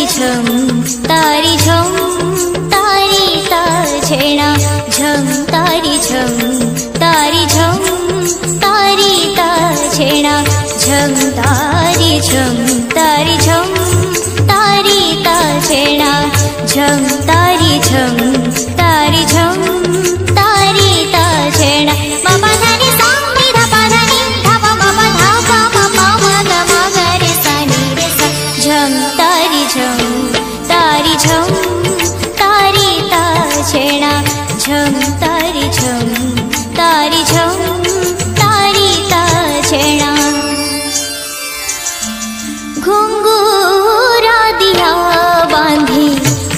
झम तारी ता छेना झम तारी झम तारी ता छेना झम तारी झम तारी ता छेना झम तारी झम तारी ता छेना बाबा धानी सांगी धापा धानी धापा बाबा धापा बाबा मगा मगा रे सानी रे सा झम तारी झम तारी ता छेना झम तारी झम तारी ता छेना घुंगुरा दिया बांधी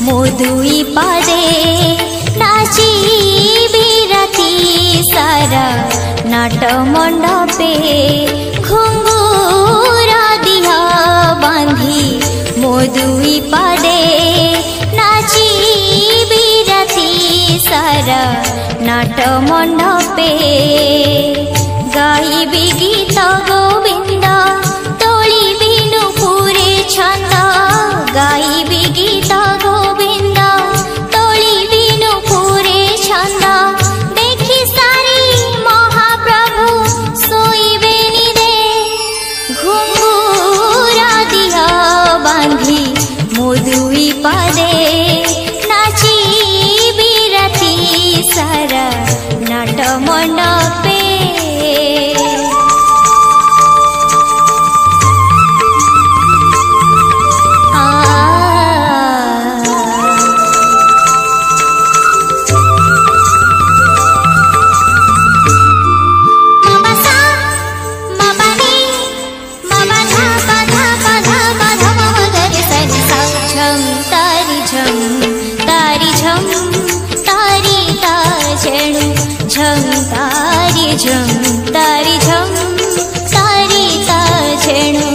मोदुई पादे नाची बिराती सारा नाट मंडपे घुंगुरा दिया बांधी मोदुई पादे नाची बिराती सारा नाट मंडपे गाइबी गीत गोविंद तोली बिनु पूरे छंद गाइबी गीत गोविंद तोली बिनु पूरे छंद देखी सारी महाप्रभु सोईबेनी रे घुंगुरा दिया बांधी मोदुई पादे नाची बिराती सारा नाट मंडपे झम तारी ता छेणु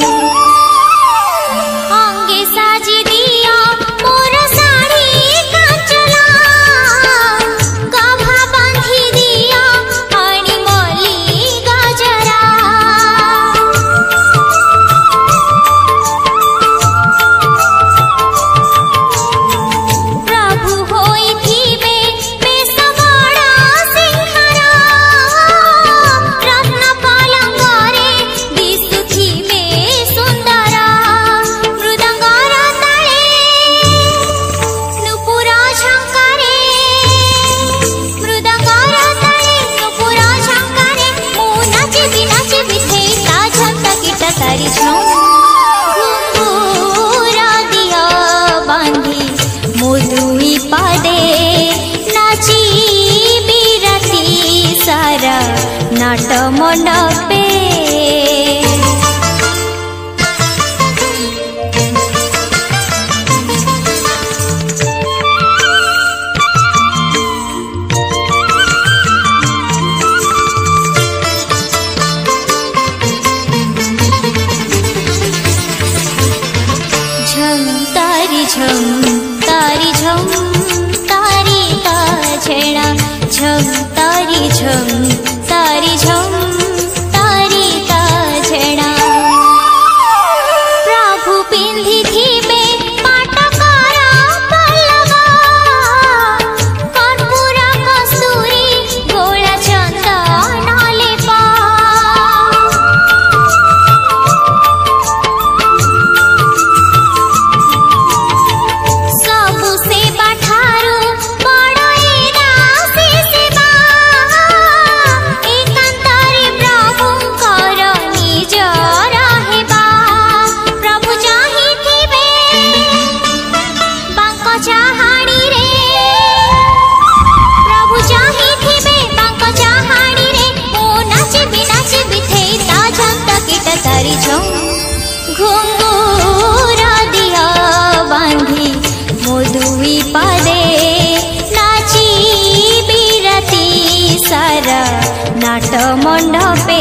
अंगे साजी दिया मोर साड़ी कांचला गाभा बांधी दिया पानी मली गजरा प्रभु होई थीबे बेस बड़ा सिंहारा घुंगुरा दिया बांधी मोदुई पादे नाची बिराती सारा नाट मंडपे झम तारी ता छेना झम तारी झम तारी ता छेना प्रभु पिंधी थीबे पाटकारा पल्लवा कर्पूरा कस्तूरी गोला चंदन लेपा घुंगुरा दिया बांधी मोदुई पादे नाची बिराती सारा नाट मंडपे।